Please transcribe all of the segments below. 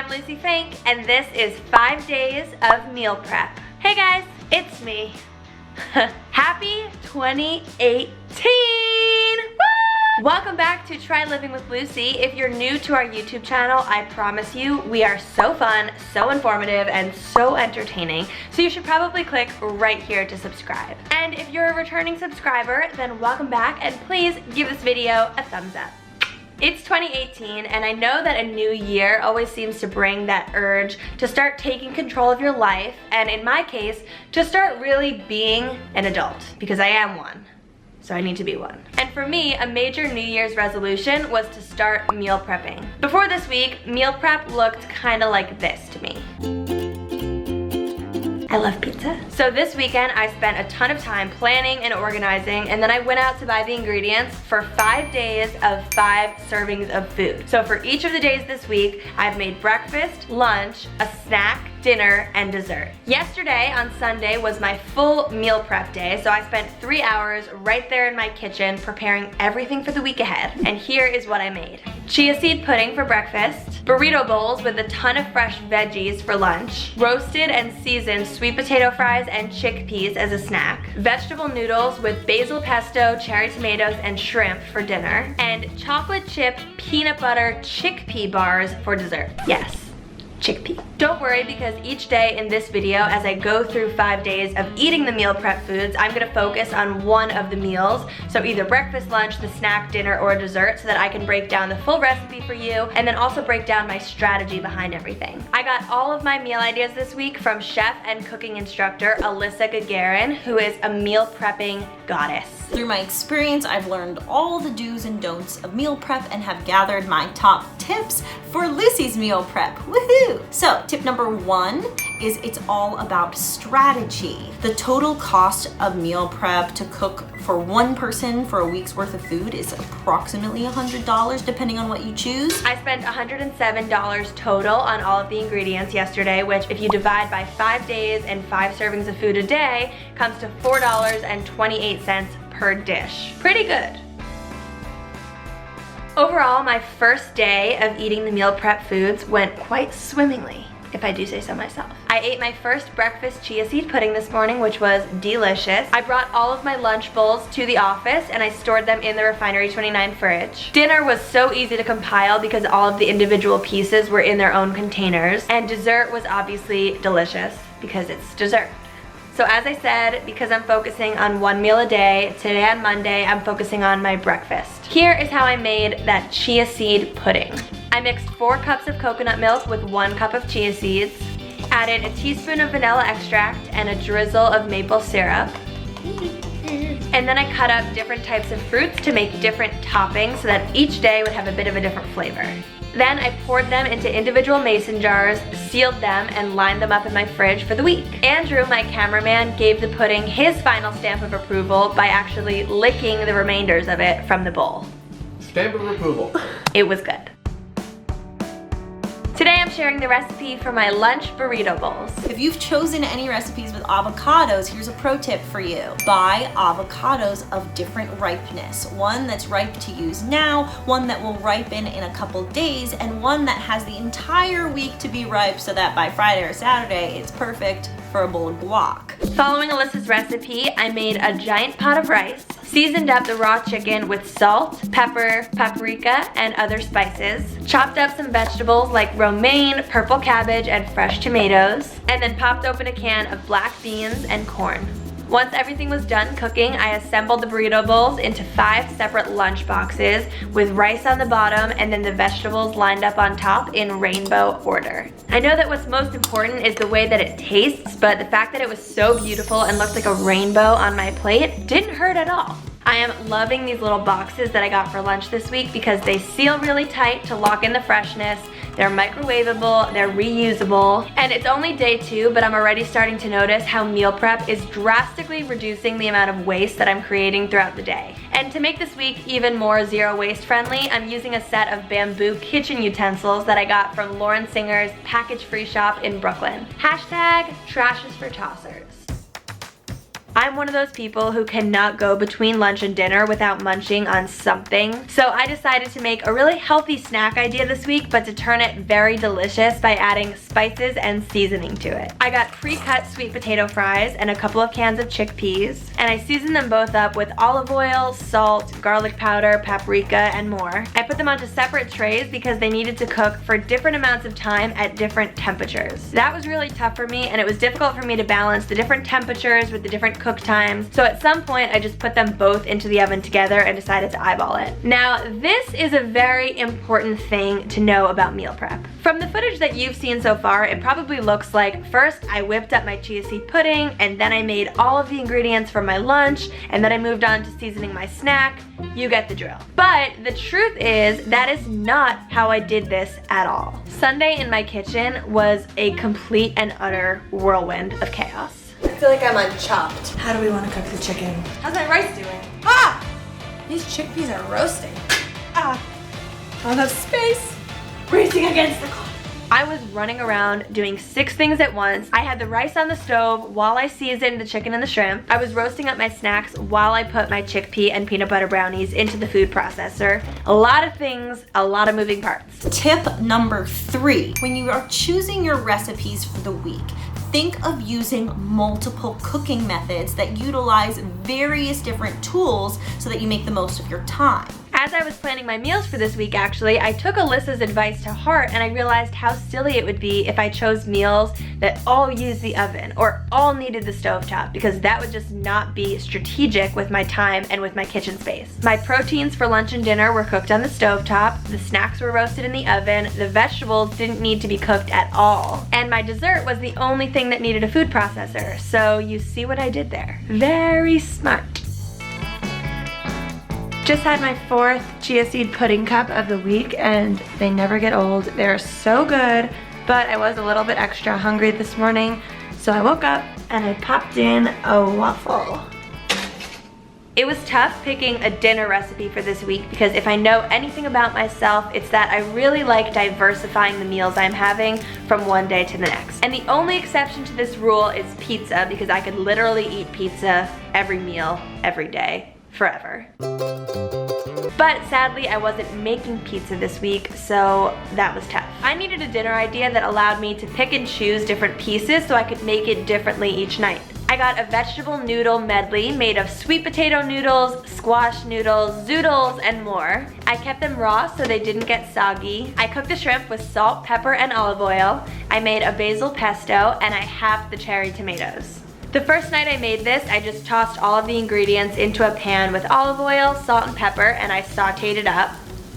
I'm Lucie Fink, and this is 5 days of meal prep. Hey guys, it's me. Happy 2018! Woo! Welcome back to Try Living with Lucie. If you're new to our YouTube channel, I promise you, we are so fun, so informative, and so entertaining, so you should probably click right here to subscribe. And if you're a returning subscriber, then welcome back, and please give this video a thumbs up. It's 2018, and I know that a new year always seems to bring that urge to start taking control of your life, and in my case, to start really being an adult, because I am one, so I need to be one. And for me, a major New Year's resolution was to start meal prepping. Before this week, meal prep looked kinda like this to me. I love pizza. So this weekend, I spent a ton of time planning and organizing, and then I went out to buy the ingredients for 5 days of 5 servings of food. So for each of the days this week, I've made breakfast, lunch, a snack, dinner, and dessert. Yesterday, on Sunday, was my full meal prep day, so I spent 3 hours right there in my kitchen preparing everything for the week ahead. And here is what I made. Chia seed pudding for breakfast, burrito bowls with a ton of fresh veggies for lunch, roasted and seasoned sweet potato fries and chickpeas as a snack, vegetable noodles with basil pesto, cherry tomatoes, and shrimp for dinner, and chocolate chip peanut butter chickpea bars for dessert. Yes, chickpea. Don't worry, because each day in this video, as I go through 5 days of eating the meal prep foods, I'm gonna focus on one of the meals. So either breakfast, lunch, the snack, dinner, or dessert, so that I can break down the full recipe for you, and then also break down my strategy behind everything. I got all of my meal ideas this week from chef and cooking instructor Alyssa Gagarin, who is a meal prepping goddess. Through my experience, I've learned all the do's and don'ts of meal prep and have gathered my top tips for Lucie's meal prep. Woohoo! So, tip number 1 is it's all about strategy. The total cost of meal prep to cook for one person for a week's worth of food is approximately $100, depending on what you choose. I spent $107 total on all of the ingredients yesterday, which if you divide by 5 days and 5 servings of food a day, comes to $4.28 per dish. Pretty good. Overall, my first day of eating the meal prep foods went quite swimmingly, if I do say so myself. I ate my first breakfast chia seed pudding this morning, which was delicious. I brought all of my lunch bowls to the office and I stored them in the Refinery29 fridge. Dinner was so easy to compile because all of the individual pieces were in their own containers. And dessert was obviously delicious because it's dessert. So as I said, because I'm focusing on one meal a day, today on Monday, I'm focusing on my breakfast. Here is how I made that chia seed pudding. I mixed 4 cups of coconut milk with 1 cup of chia seeds, added a teaspoon of vanilla extract and a drizzle of maple syrup, and then I cut up different types of fruits to make different toppings so that each day would have a bit of a different flavor. Then I poured them into individual mason jars, sealed them, and lined them up in my fridge for the week. Andrew, my cameraman, gave the pudding his final stamp of approval by actually licking the remainders of it from the bowl. Stamp of approval. It was good. Today I'm sharing the recipe for my lunch burrito bowls. If you've chosen any recipes with avocados, here's a pro tip for you. Buy avocados of different ripeness. One that's ripe to use now, one that will ripen in a couple days, and one that has the entire week to be ripe so that by Friday or Saturday, it's perfect for a bowl of guac. Following Alyssa's recipe, I made a giant pot of rice, seasoned up the raw chicken with salt, pepper, paprika, and other spices, chopped up some vegetables like romaine, purple cabbage, and fresh tomatoes, and then popped open a can of black beans and corn. Once everything was done cooking, I assembled the burrito bowls into 5 separate lunch boxes with rice on the bottom and then the vegetables lined up on top in rainbow order. I know that what's most important is the way that it tastes, but the fact that it was so beautiful and looked like a rainbow on my plate didn't hurt at all. I am loving these little boxes that I got for lunch this week because they seal really tight to lock in the freshness. They're microwavable, they're reusable, and it's only day 2, but I'm already starting to notice how meal prep is drastically reducing the amount of waste that I'm creating throughout the day. And to make this week even more zero waste friendly, I'm using a set of bamboo kitchen utensils that I got from Lauren Singer's package free shop in Brooklyn. Hashtag trash is for tossers. I'm one of those people who cannot go between lunch and dinner without munching on something. So I decided to make a really healthy snack idea this week, but to turn it very delicious by adding spices and seasoning to it. I got pre-cut sweet potato fries and a couple of cans of chickpeas, and I seasoned them both up with olive oil, salt, garlic powder, paprika, and more. I put them onto separate trays because they needed to cook for different amounts of time at different temperatures. That was really tough for me, and it was difficult for me to balance the different temperatures with the different cook times. So at some point, I just put them both into the oven together and decided to eyeball it. Now, this is a very important thing to know about meal prep. From the footage that you've seen so far, it probably looks like first I whipped up my chia seed pudding, and then I made all of the ingredients for my lunch, and then I moved on to seasoning my snack. You get the drill. But the truth is, that is not how I did this at all. Sunday in my kitchen was a complete and utter whirlwind of chaos. I feel like I'm unchopped. How do we want to cook the chicken? How's my rice doing? Ah! These chickpeas are roasting. Ah! Not enough space. Racing against the clock. I was running around doing 6 things at once. I had the rice on the stove while I seasoned the chicken and the shrimp. I was roasting up my snacks while I put my chickpea and peanut butter brownies into the food processor. A lot of things, a lot of moving parts. Tip number 3, when you are choosing your recipes for the week, think of using multiple cooking methods that utilize various different tools so that you make the most of your time. As I was planning my meals for this week, actually, I took Alyssa's advice to heart, and I realized how silly it would be if I chose meals that all used the oven or all needed the stovetop, because that would just not be strategic with my time and with my kitchen space. My proteins for lunch and dinner were cooked on the stovetop, the snacks were roasted in the oven, the vegetables didn't need to be cooked at all, and my dessert was the only thing that needed a food processor. So you see what I did there. Very smart. Just had my 4th chia seed pudding cup of the week, and they never get old. They're so good, but I was a little bit extra hungry this morning, so I woke up and I popped in a waffle. It was tough picking a dinner recipe for this week because if I know anything about myself, it's that I really like diversifying the meals I'm having from one day to the next. And the only exception to this rule is pizza, because I could literally eat pizza every meal, every day, forever. But sadly, I wasn't making pizza this week, so that was tough. I needed a dinner idea that allowed me to pick and choose different pieces so I could make it differently each night. I got a vegetable noodle medley made of sweet potato noodles, squash noodles, zoodles, and more. I kept them raw so they didn't get soggy. I cooked the shrimp with salt, pepper, and olive oil. I made a basil pesto, and I halved the cherry tomatoes. The first night I made this, I just tossed all of the ingredients into a pan with olive oil, salt, and pepper, and I sauteed it up.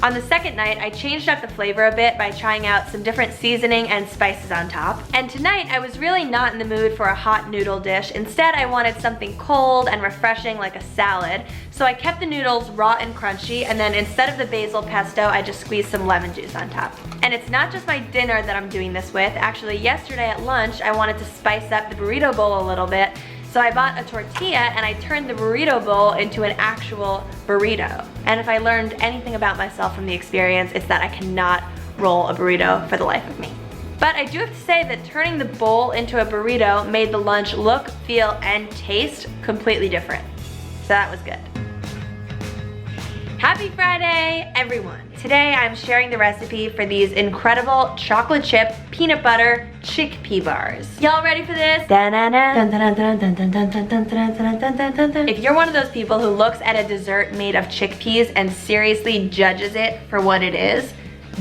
On the second night, I changed up the flavor a bit by trying out some different seasoning and spices on top. And tonight, I was really not in the mood for a hot noodle dish. Instead, I wanted something cold and refreshing like a salad. So I kept the noodles raw and crunchy, and then instead of the basil pesto, I just squeezed some lemon juice on top. And it's not just my dinner that I'm doing this with. Actually, yesterday at lunch, I wanted to spice up the burrito bowl a little bit. So I bought a tortilla and I turned the burrito bowl into an actual burrito. And if I learned anything about myself from the experience, it's that I cannot roll a burrito for the life of me. But I do have to say that turning the bowl into a burrito made the lunch look, feel, and taste completely different. So that was good. Happy Friday, everyone. Today I'm sharing the recipe for these incredible chocolate chip peanut butter chickpea bars. Y'all ready for this? If you're one of those people who looks at a dessert made of chickpeas and seriously judges it for what it is,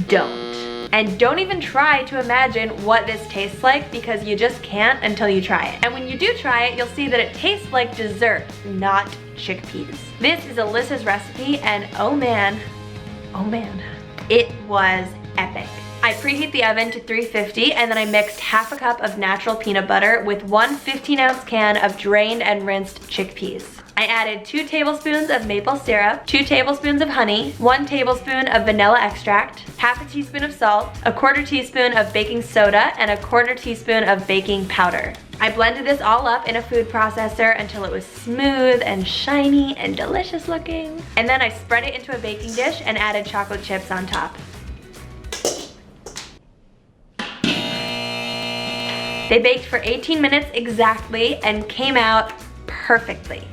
don't. And don't even try to imagine what this tastes like, because you just can't until you try it. And when you do try it, you'll see that it tastes like dessert, not chickpeas. This is Alyssa's recipe, and oh man, it was epic. I preheat the oven to 350, and then I mixed half a cup of natural peanut butter with 1 15-ounce can of drained and rinsed chickpeas. I added 2 tablespoons of maple syrup, 2 tablespoons of honey, 1 tablespoon of vanilla extract, half a teaspoon of salt, a 1/4 teaspoon of baking soda, and a 1/4 teaspoon of baking powder. I blended this all up in a food processor until it was smooth and shiny and delicious looking. And then I spread it into a baking dish and added chocolate chips on top. They baked for 18 minutes exactly and came out perfectly.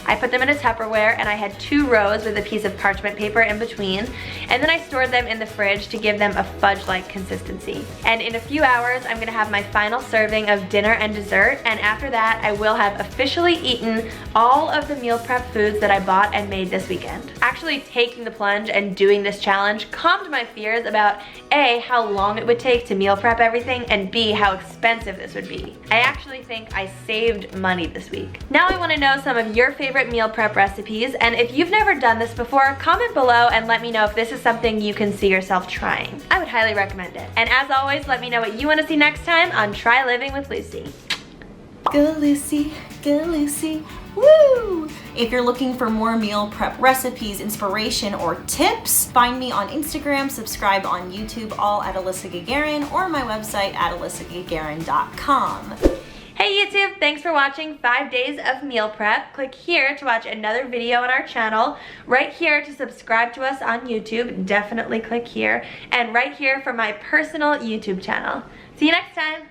I put them in a Tupperware and I had 2 rows with a piece of parchment paper in between, and then I stored them in the fridge to give them a fudge-like consistency. And in a few hours, I'm gonna have my final serving of dinner and dessert, and after that, I will have officially eaten all of the meal prep foods that I bought and made this weekend. Actually taking the plunge and doing this challenge calmed my fears about A, how long it would take to meal prep everything, and B, how expensive this would be. I actually think I saved money this week. Now I wanna know some of your favorite meal prep recipes, and if you've never done this before, comment below and let me know if this is something you can see yourself trying. I would highly recommend it. And as always, let me know what you want to see next time on Try Living with Lucie. Go Lucie, go Lucie, woo! If you're looking for more meal prep recipes, inspiration, or tips, find me on Instagram, subscribe on YouTube, all at Alyssa Gagarin, or my website at alyssagagarin.com. Hey YouTube, thanks for watching 5 days of meal prep. Click here to watch another video on our channel, right here to subscribe to us on YouTube, definitely click here, and right here for my personal YouTube channel. See you next time.